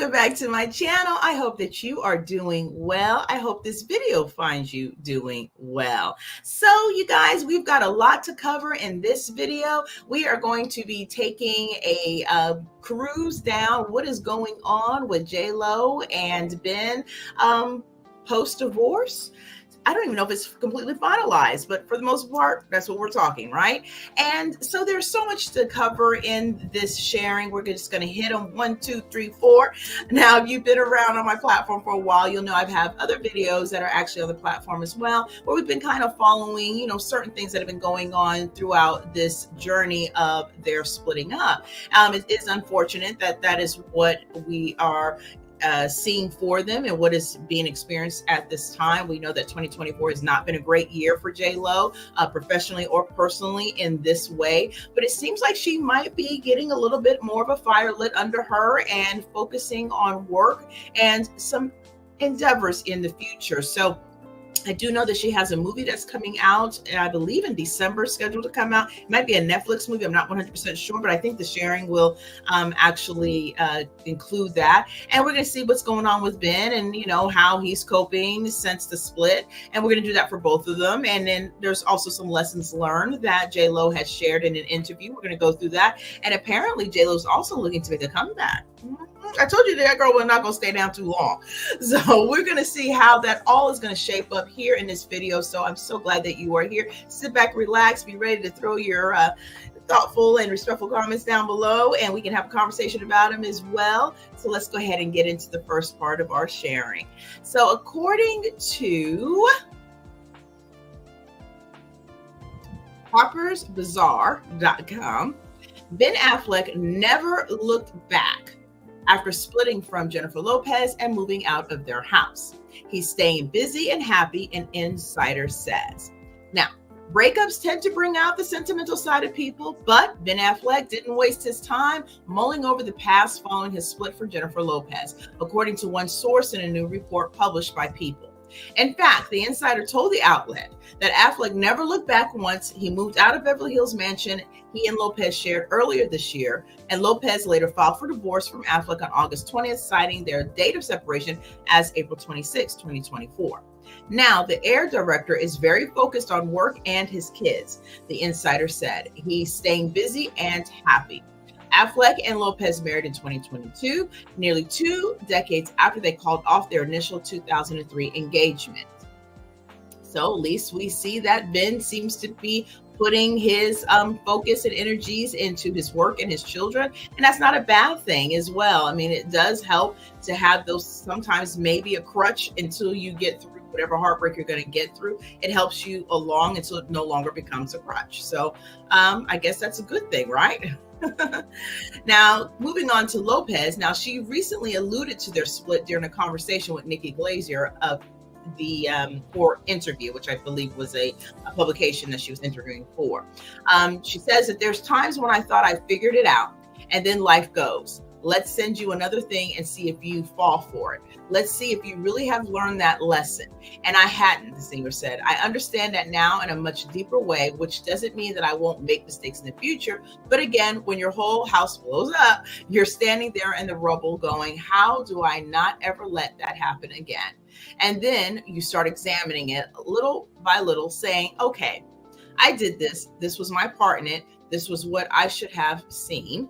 Welcome back to my channel. I hope that you are doing well. I hope this video finds you doing well. So you guys, we've got a lot to cover in this video. We are going to be taking a cruise down what is going on with J-Lo and Ben post-divorce. I don't even know if it's completely finalized, but for the most part, that's what we're talking, right? And so there's so much to cover in this sharing. We're just going to hit them 1, 2, 3, 4. Now, if you've been around on my platform for a while, you'll know I've had other videos that are actually on the platform as well, where we've been kind of following, certain things that have been going on throughout this journey of their splitting up. It is unfortunate that that is what we are seeing for them and what is being experienced at this time. We know that 2024 has not been a great year for J-Lo, professionally or personally in this way, but it seems like she might be getting a little bit more of a fire lit under her and focusing on work and some endeavors in the future. So I do know that she has a movie that's coming out, I believe in December, scheduled to come out. It might be a Netflix movie. I'm not 100% sure, but I think the sharing will actually include that. And we're going to see what's going on with Ben and, how he's coping since the split. And we're going to do that for both of them. And then there's also some lessons learned that J-Lo has shared in an interview. We're going to go through that. And apparently J-Lo's also looking to make a comeback. I told you that girl was not going to stay down too long. So we're going to see how that all is going to shape up here in this video. So I'm so glad that you are here. Sit back, relax, be ready to throw your thoughtful and respectful comments down below, and we can have a conversation about them as well. So let's go ahead and get into the first part of our sharing. So according to HARPERSBazaar.com, Ben Affleck never looked back after splitting from Jennifer Lopez and moving out of their house. He's staying busy and happy, an insider says. Now, breakups tend to bring out the sentimental side of people, but Ben Affleck didn't waste his time mulling over the past following his split from Jennifer Lopez, according to one source in a new report published by People. In fact, the insider told the outlet that Affleck never looked back once he moved out of Beverly Hills mansion he and Lopez shared earlier this year, and Lopez later filed for divorce from Affleck on August 20th, citing their date of separation as April 26, 2024. Now, the Air director is very focused on work and his kids, the insider said. He's staying busy and happy. Affleck and Lopez married in 2022, nearly 2 decades after they called off their initial 2003 engagement. So at least we see that Ben seems to be putting his focus and energies into his work and his children. And that's not a bad thing as well. I mean, it does help to have those, sometimes maybe a crutch until you get through whatever heartbreak you're going to get through. It helps you along until it no longer becomes a crutch. So I guess that's a good thing, right? Now, moving on to Lopez. Now, she recently alluded to their split during a conversation with Nikki Glaser of the for interview, which I believe was a publication that she was interviewing for. She says that there's times when I thought I figured it out, and then life goes. Let's send you another thing and see if you fall for it. Let's see if you really have learned that lesson. And I hadn't, the singer said. I understand that now in a much deeper way, which doesn't mean that I won't make mistakes in the future. But again, when your whole house blows up, you're standing there in the rubble going, how do I not ever let that happen again? And then you start examining it little by little, saying, okay, I did this. This was my part in it. This was what I should have seen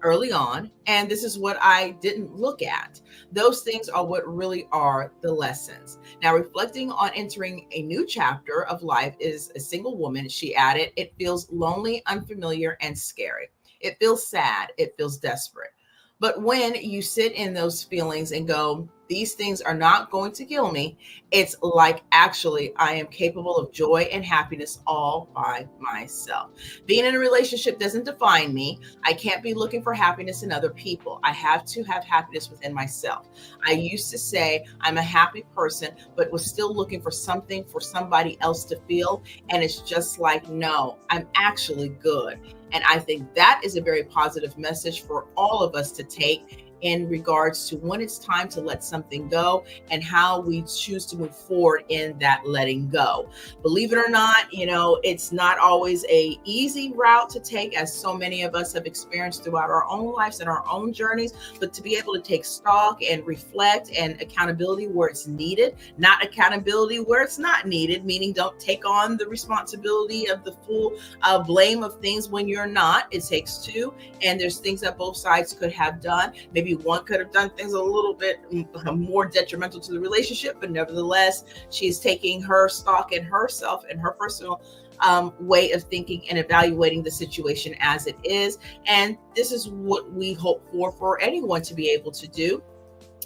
early on, and this is what I didn't look at. Those things are what really are the lessons. Now, reflecting on entering a new chapter of life as a single woman, she added, it feels lonely, unfamiliar, and scary. It feels sad. It feels desperate. But when you sit in those feelings and go, these things are not going to kill me, it's like, actually, I am capable of joy and happiness all by myself. Being in a relationship doesn't define me. I can't be looking for happiness in other people. I have to have happiness within myself. I used to say I'm a happy person, but was still looking for something for somebody else to feel. And it's just like, no, I'm actually good. And I think that is a very positive message for all of us to take in regards to when it's time to let something go and how we choose to move forward in that letting go. Believe it or not, it's not always a easy route to take, as so many of us have experienced throughout our own lives and our own journeys, but to be able to take stock and reflect, and accountability where it's needed, not accountability where it's not needed, meaning don't take on the responsibility of the full blame of things when you're not. It takes two, and there's things that both sides could have done. Maybe one could have done things a little bit more detrimental to the relationship, but nevertheless, she's taking her stock in herself and her personal way of thinking and evaluating the situation as it is. And this is what we hope for anyone to be able to do.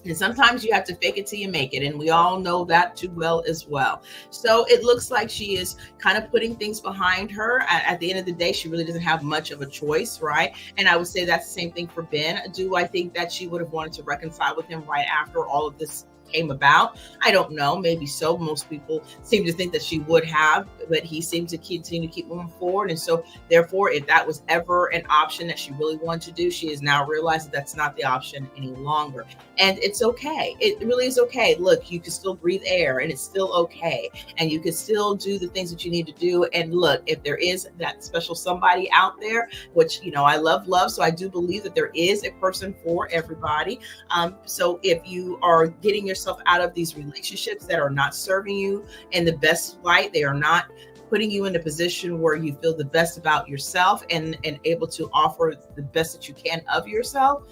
And sometimes you have to fake it till you make it. And we all know that too well as well. So it looks like she is kind of putting things behind her. At the end of the day, she really doesn't have much of a choice, right? And I would say that's the same thing for Ben. Do I think that she would have wanted to reconcile with him right after all of this came about? I don't know. Maybe so. Most people seem to think that she would have, but he seemed to continue to keep moving forward. And so therefore, if that was ever an option that she really wanted to do, she has now realized that that's not the option any longer. And it's okay. It really is okay. Look, you can still breathe air, and it's still okay. And you can still do the things that you need to do. And look, if there is that special somebody out there, which, I love, so I do believe that there is a person for everybody. So if you are getting yourself out of these relationships that are not serving you in the best light, they are not putting you in a position where you feel the best about yourself and able to offer the best that you can of yourself,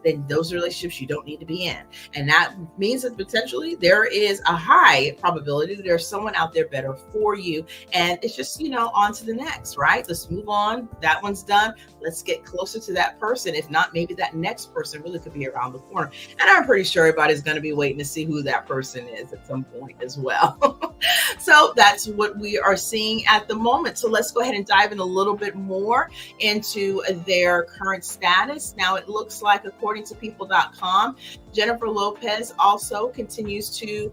then those relationships you don't need to be in. And that means that potentially there is a high probability that there's someone out there better for you. And it's just, on to the next, right? Let's move on. That one's done. Let's get closer to that person. If not, maybe that next person really could be around the corner. And I'm pretty sure everybody's going to be waiting to see who that person is at some point as well. So that's what we are seeing at the moment. So let's go ahead and dive in a little bit more into their current status. Now, it looks like, according to people.com, Jennifer Lopez also continues to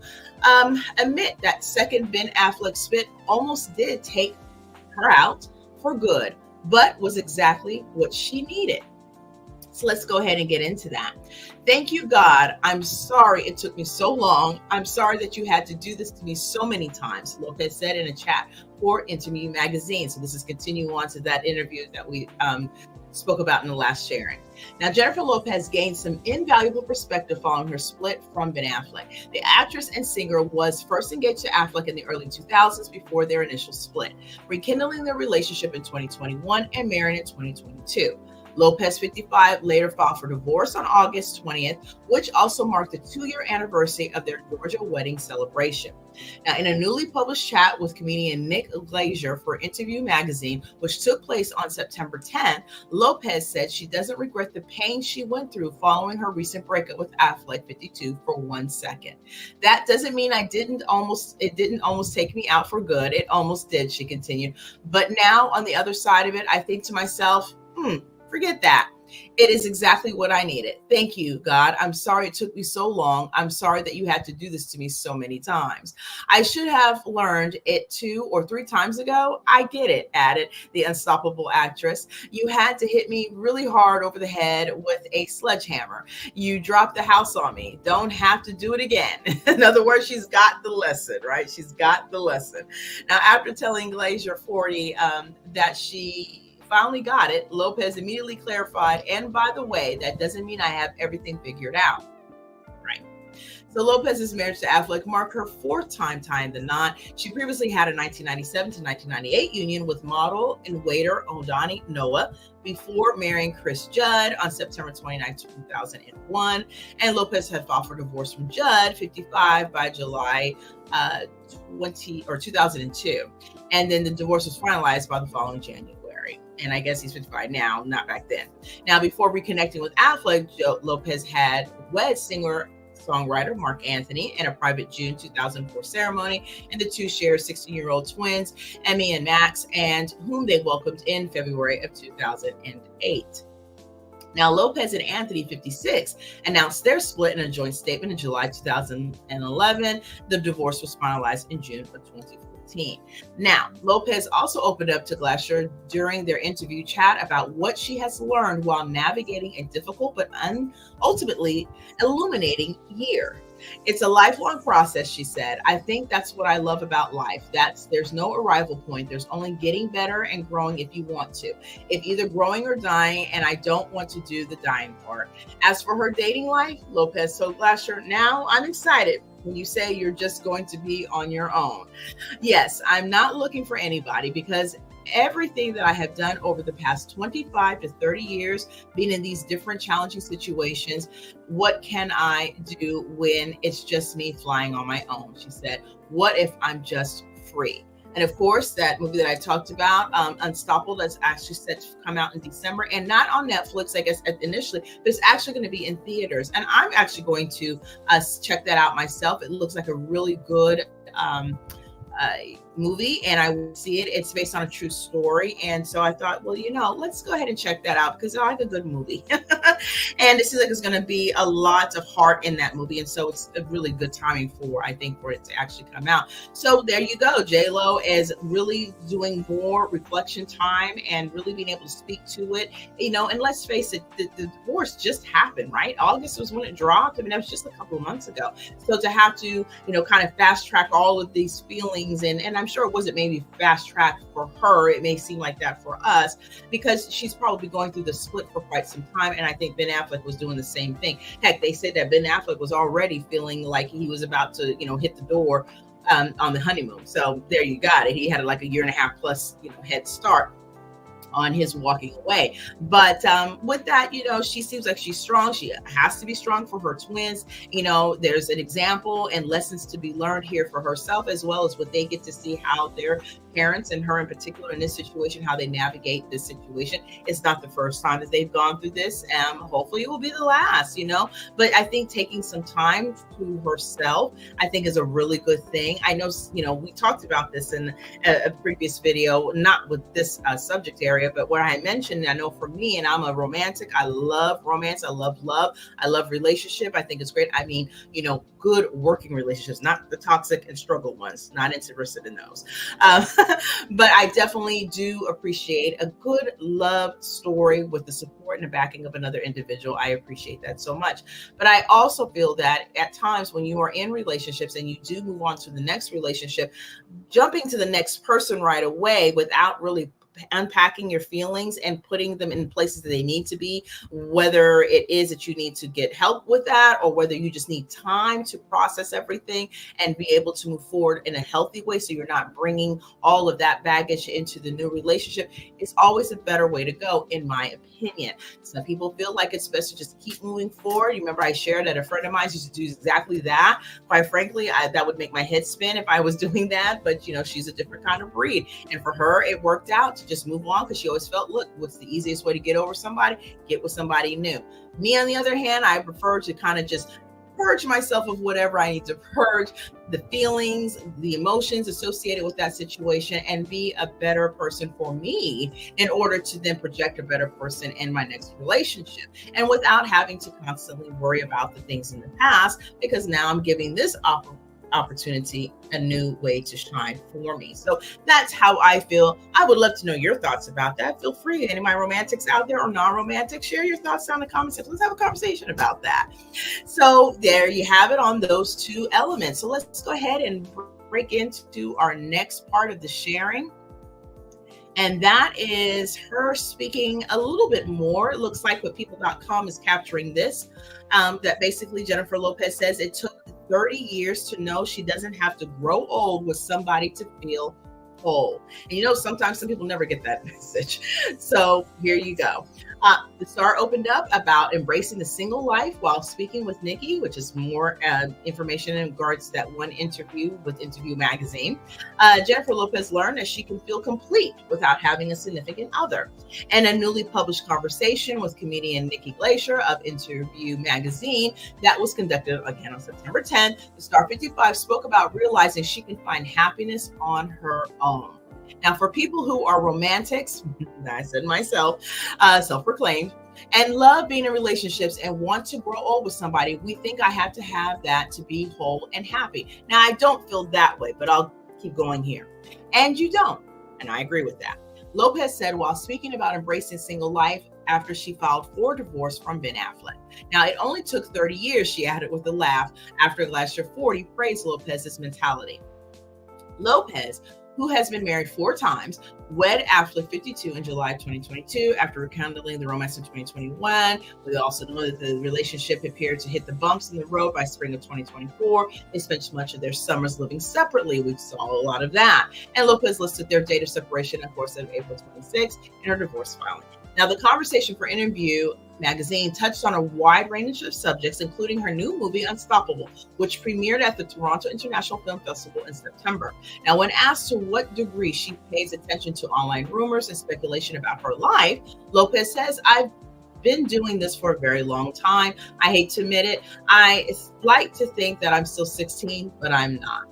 admit that second Ben Affleck spit almost did take her out for good, but was exactly what she needed. So let's go ahead and get into that. Thank you, God. I'm sorry it took me so long. I'm sorry that you had to do this to me so many times, Lopez said in a chat for Interview Magazine. So this is continuing on to that interview that we spoke about in the last sharing. Now, Jennifer Lopez gained some invaluable perspective following her split from Ben Affleck. The actress and singer was first engaged to Affleck in the early 2000s before their initial split, rekindling their relationship in 2021 and marrying in 2022. Lopez, 55, later filed for divorce on August 20th, which also marked the 2-year anniversary of their Georgia wedding celebration. Now, in a newly published chat with comedian Nick Glazier for Interview Magazine, which took place on September 10th, Lopez said she doesn't regret the pain she went through following her recent breakup with Affleck, 52, for 1 second. That doesn't mean it didn't almost take me out for good. It almost did, she continued. But now, on the other side of it, I think to myself, forget that. It is exactly what I needed. Thank you, God. I'm sorry it took me so long. I'm sorry that you had to do this to me so many times. I should have learned it 2 or 3 times ago. I get it, added the unstoppable actress. You had to hit me really hard over the head with a sledgehammer. You dropped the house on me. Don't have to do it again. In other words, she's got the lesson, right? She's got the lesson. Now, after telling Glazier 40 that she finally got it, Lopez immediately clarified, and by the way, that doesn't mean I have everything figured out. Right. So Lopez's marriage to Affleck marked her 4th time tying the knot. She previously had a 1997 to 1998 union with model and waiter Odani Noah before marrying Chris Judd on September 29, 2001. And Lopez had filed for divorce from Judd, 55, by July 2002. And then the divorce was finalized by the following January. And I guess he's 55 now, not back then. Now, before reconnecting with Affleck, Lopez had wed singer-songwriter Mark Anthony in a private June 2004 ceremony, and the two shared 16-year-old twins, Emmy and Max, and whom they welcomed in February of 2008. Now, Lopez and Anthony, 56, announced their split in a joint statement in July 2011. The divorce was finalized in June of 2014. 2015. Now, Lopez also opened up to Glacier during their interview chat about what she has learned while navigating a difficult but ultimately illuminating year. It's a lifelong process, she said. I think that's what I love about life. There's no arrival point. There's only getting better and growing if you want to. It's either growing or dying, and I don't want to do the dying part. As for her dating life, Lopez told Glacier, now I'm excited when you say you're just going to be on your own. Yes, I'm not looking for anybody because everything that I have done over the past 25 to 30 years, being in these different challenging situations, what can I do when it's just me flying on my own? She said, what if I'm just free? And of course, that movie that I talked about, Unstoppable, that's actually set to come out in December and not on Netflix, I guess, initially, but it's actually going to be in theaters. And I'm actually going to check that out myself. It looks like a really good movie, and I will see it. It's based on a true story. And so I thought, well, let's go ahead and check that out because I like a good movie. And it seems like it's going to be a lot of heart in that movie. And so it's a really good timing for it to actually come out. So there you go. J-Lo is really doing more reflection time and really being able to speak to it, and let's face it, the divorce just happened, right? August was when it dropped. I mean, that was just a couple of months ago. So to have to, kind of fast track all of these feelings, and I'm sure it wasn't maybe fast track for her. It may seem like that for us because she's probably going through the split for quite some time. And I think Ben Affleck was doing the same thing. Heck, they said that Ben Affleck was already feeling like he was about to, hit the door on the honeymoon. So there you got it. He had like a year and a half plus, head start on his walking away. But with that, she seems like she's strong. She has to be strong for her twins. There's an example and lessons to be learned here for herself, as well as what they get to see how their parents and her in particular in this situation, how they navigate this situation. It's not the first time that they've gone through this. Hopefully it will be the last, but I think taking some time to herself, I think is a really good thing. I know, we talked about this in a previous video, not with this subject area, but what I mentioned, I know for me, and I'm a romantic, I love romance. I love love. I love relationship. I think it's great. I mean, good working relationships, not the toxic and struggle ones, not interested in those. But I definitely do appreciate a good love story with the support and the backing of another individual. I appreciate that so much. But I also feel that at times when you are in relationships and you do move on to the next relationship, jumping to the next person right away without really unpacking your feelings and putting them in places that they need to be, whether it is that you need to get help with that or whether you just need time to process everything and be able to move forward in a healthy way so you're not bringing all of that baggage into the new relationship, is always a better way to go, in my opinion. Some people feel like it's best to just keep moving forward. You remember I shared that a friend of mine used to do exactly that. Quite frankly, that would make my head spin if I was doing that, but she's a different kind of breed. And for her, it worked out to just move on because she always felt, look, what's the easiest way to get over somebody? Get with somebody new. Me, on the other hand, I prefer to kind of just purge myself of whatever I need to purge, the feelings, the emotions associated with that situation, and be a better person for me in order to then project a better person in my next relationship. And without having to constantly worry about the things in the past, because now I'm giving this opportunity a new way to shine for me. So that's how I feel. I would love to know your thoughts about that. Feel free, any of my romantics out there or non-romantic, share your thoughts down in the comment section. Let's have a conversation about that. So there you have it on those two elements. So let's go ahead and break into our next part of the sharing. And that is her speaking a little bit more. It looks like what people.com is capturing this, that basically Jennifer Lopez says it took 30 years to know she doesn't have to grow old with somebody to feel whole. And sometimes some people never get that message. So here you go. The star opened up about embracing the single life while speaking with Nikki, which is more information in regards to that one interview with Interview Magazine. Jennifer Lopez learned that she can feel complete without having a significant other. And a newly published conversation with comedian Nikki Glacier of Interview Magazine that was conducted again on September 10th. The Star 55 spoke about realizing she can find happiness on her own. Now, for people who are romantics, I said myself, self-proclaimed, and love being in relationships and want to grow old with somebody, we think I have to have that to be whole and happy. Now, I don't feel that way, but I'll keep going here. And you don't. And I agree with that. Lopez said while speaking about embracing single life after she filed for divorce from Ben Affleck. Now, it only took 30 years, she added with a laugh, after last year 40 praised Lopez's mentality. Lopez, who has been married 4 times, wed Affleck 52 in July 2022 after rekindling the romance in 2021. We also know that the relationship appeared to hit the bumps in the road by spring of 2024. They spent much of their summers living separately. We saw a lot of that. And Lopez listed their date of separation, of course, of April 26 in her divorce filing. Now, the conversation for Interview magazine touched on a wide range of subjects, including her new movie, Unstoppable, which premiered at the Toronto International Film Festival in September. Now, when asked to what degree she pays attention to online rumors and speculation about her life, Lopez says, I've been doing this for a very long time. I hate to admit it. I like to think that I'm still 16, but I'm not.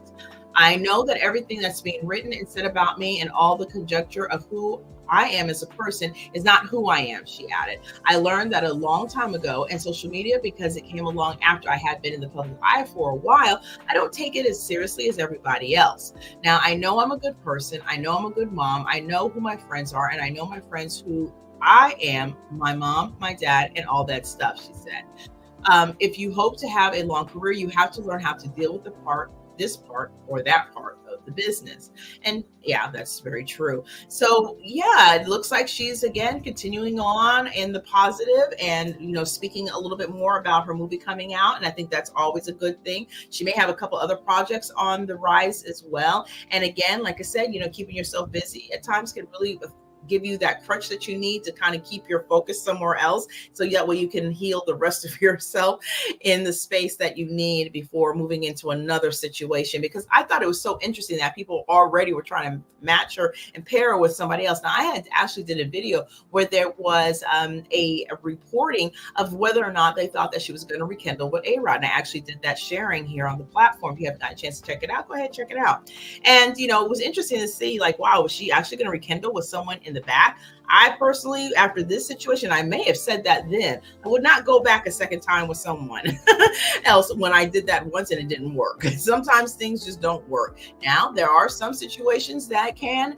I know that everything that's being written and said about me and all the conjecture of who I am as a person is not who I am, she added. I learned that a long time ago, and social media, because it came along after I had been in the public eye for a while, I don't take it as seriously as everybody else. Now, I know I'm a good person. I know I'm a good mom. I know who my friends are, and I know my friends who I am, my mom, my dad, and all that stuff, she said. If you hope to have a long career, you have to learn how to deal with this part or that part of the business. And yeah, that's very true. So yeah, it looks like she's again continuing on in the positive and, speaking a little bit more about her movie coming out. And I think that's always a good thing. She may have a couple other projects on the rise as well. And again, like I said, keeping yourself busy at times can really give you that crutch that you need to kind of keep your focus somewhere else. So that way you can heal the rest of yourself in the space that you need before moving into another situation. Because I thought it was so interesting that people already were trying to match her and pair her with somebody else. Now, I had actually did a video where there was a reporting of whether or not they thought that she was going to rekindle with A-Rod. And I actually did that sharing here on the platform. If you haven't got a chance to check it out, go ahead, check it out. And, it was interesting to see like, wow, was she actually going to rekindle with someone in the back? I personally, after this situation, I may have said that then. I would not go back a second time with someone else when I did that once and it didn't work. Sometimes things just don't work. Now, there are some situations that can,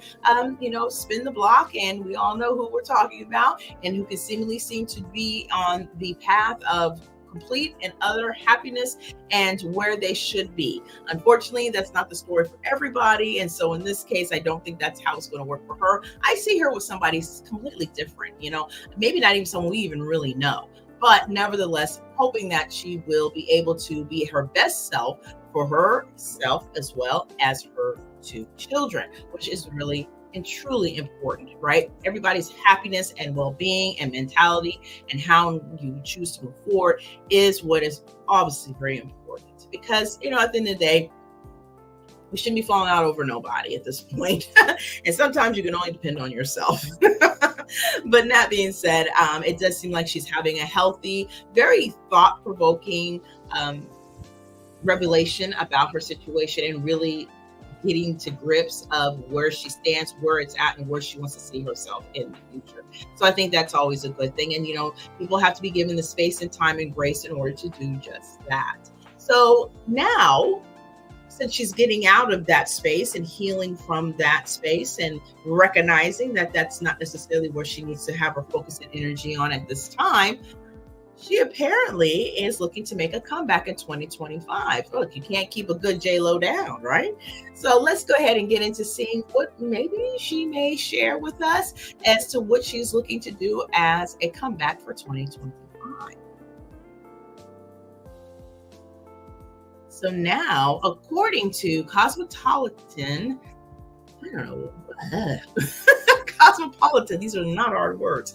spin the block, and we all know who we're talking about and who can seemingly seem to be on the path of complete and utter happiness and where they should be. Unfortunately, that's not the story for everybody. And so in this case, I don't think that's how it's going to work for her. I see her with somebody completely different, maybe not even someone we even really know, but nevertheless, hoping that she will be able to be her best self for herself as well as her 2 children, which is really and truly important, right? Everybody's happiness and well-being and mentality and how you choose to move forward is what is obviously very important, because, at the end of the day, we shouldn't be falling out over nobody at this point. And sometimes you can only depend on yourself. But that being said, it does seem like she's having a healthy, very thought-provoking revelation about her situation and really getting to grips of where she stands, where it's at, and where she wants to see herself in the future. So I think that's always a good thing. And, people have to be given the space and time and grace in order to do just that. So now, since she's getting out of that space and healing from that space and recognizing that that's not necessarily where she needs to have her focus and energy on at this time, she apparently is looking to make a comeback in 2025. Look, you can't keep a good J-Lo down, right? So let's go ahead and get into seeing what maybe she may share with us as to what she's looking to do as a comeback for 2025. So now, according to Cosmopolitan, I don't know, Cosmopolitan, these are not hard words,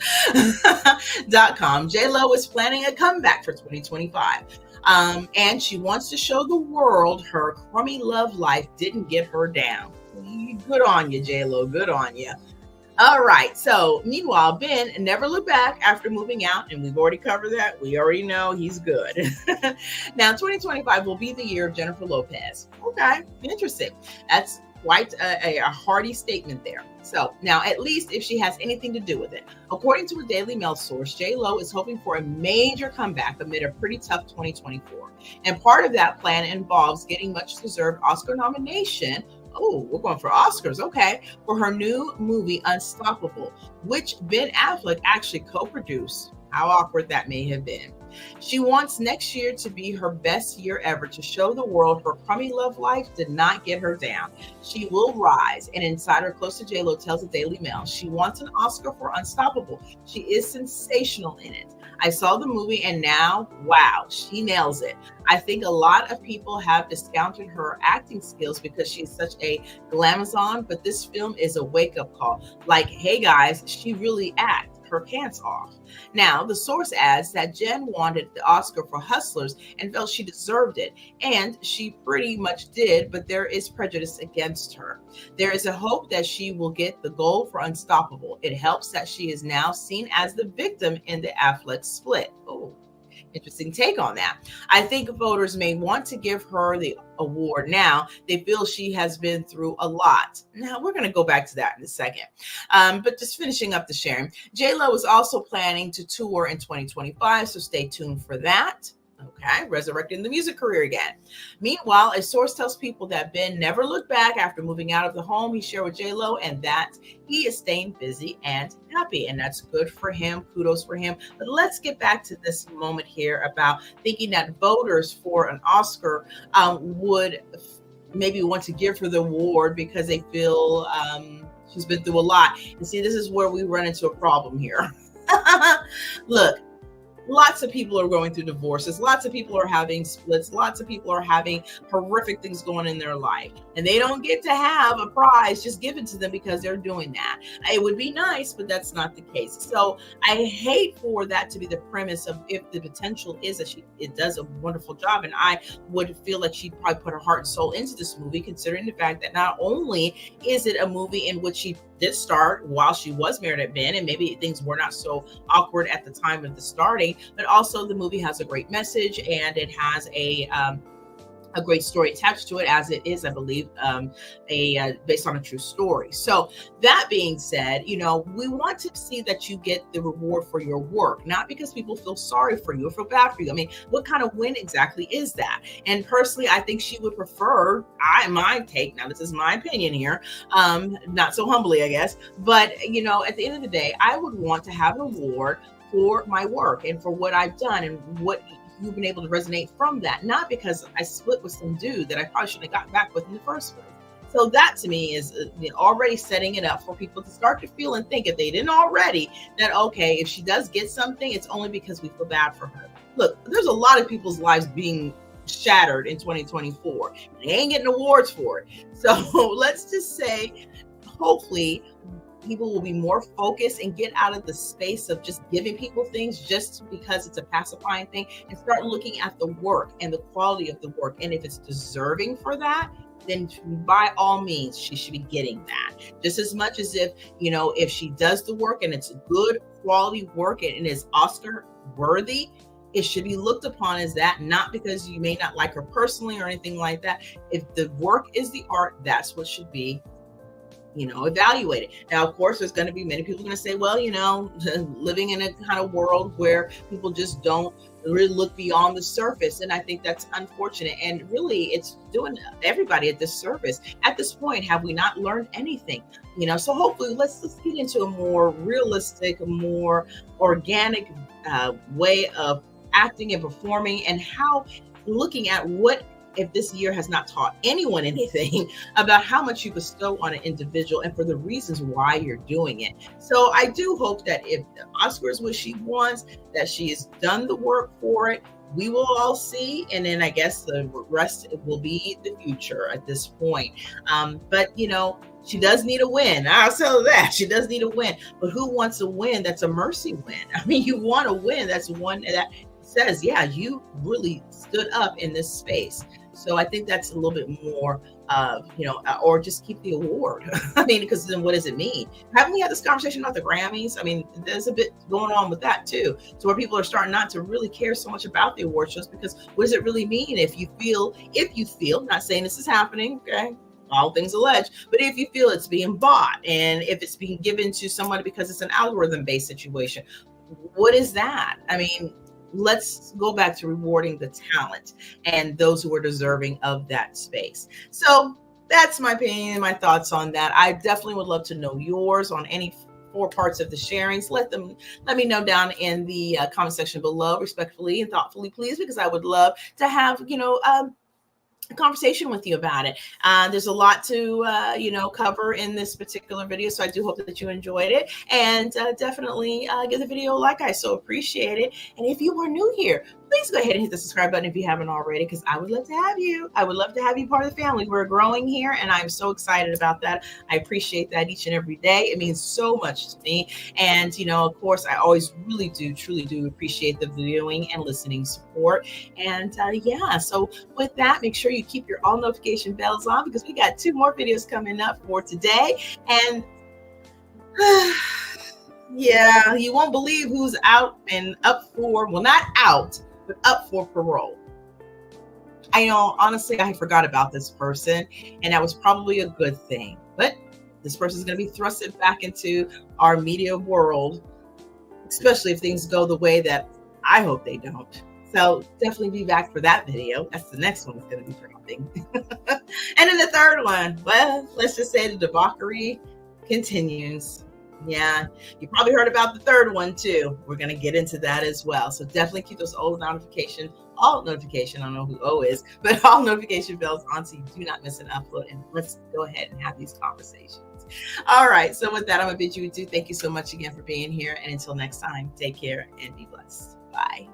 .com, J-Lo is planning a comeback for 2025. And she wants to show the world her crummy love life didn't get her down. Good on you, J-Lo, good on you. All right. So meanwhile, Ben never looked back after moving out, and we've already covered that. We already know he's good. Now, 2025 will be the year of Jennifer Lopez. Okay, interesting. That's quite a hearty statement there. So now, at least if she has anything to do with it. According to a Daily Mail source, J-Lo is hoping for a major comeback amid a pretty tough 2024. And part of that plan involves getting much deserved Oscar nomination Oh, we're going for Oscars. Okay. For her new movie, Unstoppable, which Ben Affleck actually co produced. How awkward that may have been. She wants next year to be her best year ever to show the world her crummy love life did not get her down. She will rise. An insider close to JLo tells the Daily Mail she wants an Oscar for Unstoppable. She is sensational in it. I saw the movie and now, wow, she nails it. I think a lot of people have discounted her acting skills because she's such a glamazon, but this film is a wake-up call. Like, hey guys, she really acts her pants off. Now, the source adds that Jen wanted the Oscar for Hustlers and felt she deserved it, and she pretty much did, but there is prejudice against her. There is a hope that she will get the gold for Unstoppable. It helps that she is now seen as the victim in the Affleck split. Oh, interesting take on that. I think voters may want to give her the award now. They feel she has been through a lot. Now, we're going to go back to that in a second. But just finishing up the sharing, JLo is also planning to tour in 2025, so stay tuned for that. Okay, resurrecting the music career again. Meanwhile, a source tells people that Ben never looked back after moving out of the home he shared with JLo, and that he is staying busy and happy, and that's good for him. Kudos for him. But let's get back to this moment here about thinking that voters for an Oscar would maybe want to give her the award because they feel she's been through a lot. And see, this is where we run into a problem here. Look, lots of people are going through divorces. Lots of people are having splits. Lots of people are having horrific things going in their life. And they don't get to have a prize just given to them because they're doing that. It would be nice, but that's not the case. So I hate for that to be the premise of if the potential is that it does a wonderful job. And I would feel like she'd probably put her heart and soul into this movie, considering the fact that not only is it a movie in which she did start while she was married to Ben, and maybe things were not so awkward at the time of the starting, but also the movie has a great message and it has a great story attached to it, as it is, I believe, based on a true story. So that being said, we want to see that you get the reward for your work, not because people feel sorry for you or feel bad for you. I mean, what kind of win exactly is that? And personally, I think she would prefer, my take, now this is my opinion here, not so humbly, I guess, but, at the end of the day, I would want to have an award for my work and for what I've done and what you've been able to resonate from that, not because I split with some dude that I probably shouldn't have gotten back with in the first place. So that to me is already setting it up for people to start to feel and think, if they didn't already, that, okay, if she does get something, it's only because we feel bad for her. Look, there's a lot of people's lives being shattered in 2024. They ain't getting awards for it. So let's just say, hopefully, people will be more focused and get out of the space of just giving people things just because it's a pacifying thing, and start looking at the work and the quality of the work. And if it's deserving for that, then by all means, she should be getting that. Just as much as if she does the work and it's good quality work and is Oscar worthy, it should be looked upon as that, not because you may not like her personally or anything like that. If the work is the art, that's what should be evaluated. Now, of course, there's going to be many people going to say, well, living in a kind of world where people just don't really look beyond the surface. And I think that's unfortunate. And really, it's doing everybody a disservice. At this point, have we not learned anything? So hopefully let's get into a more realistic, more organic way of acting and performing, and how looking at what if this year has not taught anyone anything about how much you bestow on an individual and for the reasons why you're doing it. So I do hope that if the Oscar is what she wants, that she has done the work for it. We will all see. And then I guess the rest will be the future at this point. But she does need a win. I'll tell her that. She does need a win. But who wants a win that's a mercy win? I mean, you want a win that's one that says, yeah, you really stood up in this space. So I think that's a little bit more, or just keep the award. I mean, because then what does it mean? Haven't we had this conversation about the Grammys? I mean, there's a bit going on with that too. So where people are starting not to really care so much about the award shows, because what does it really mean if you feel, not saying this is happening, okay? All things alleged, but if you feel it's being bought and if it's being given to somebody because it's an algorithm-based situation, what is that? I mean, let's go back to rewarding the talent and those who are deserving of that space. So that's my opinion, my thoughts on that. I definitely would love to know yours on any four parts of the sharings. Let me know down in the comment section below, respectfully and thoughtfully, please, because I would love to have a conversation with you about it. There's a lot to cover in this particular video, so I do hope that you enjoyed it, and definitely give the video a like. I so appreciate it. And if you are new here, please go ahead and hit the subscribe button if you haven't already, because I would love to have you. I would love to have you part of the family. We're growing here, and I'm so excited about that. I appreciate that each and every day. It means so much to me. And of course, I always really do, truly do appreciate the viewing and listening support. And so with that, make sure you keep your all notification bells on, because we got 2 more videos coming up for today. And yeah, you won't believe who's out and up for, well, not out, but up for parole. I know, honestly, I forgot about this person, and that was probably a good thing. But this person is going to be thrusted back into our media world, especially if things go the way that I hope they don't. So definitely be back for that video. That's the next one that's going to be dropping. And then the third one, well, let's just say the debauchery continues. Yeah, you probably heard about the third one too. We're going to get into that as well. So definitely keep those all notification, I don't know who O is, but all notification bells on so you do not miss an upload. And let's go ahead and have these conversations. All right. So with that, I'm going to bid you adieu. Thank you so much again for being here. And until next time, take care and be blessed. Bye.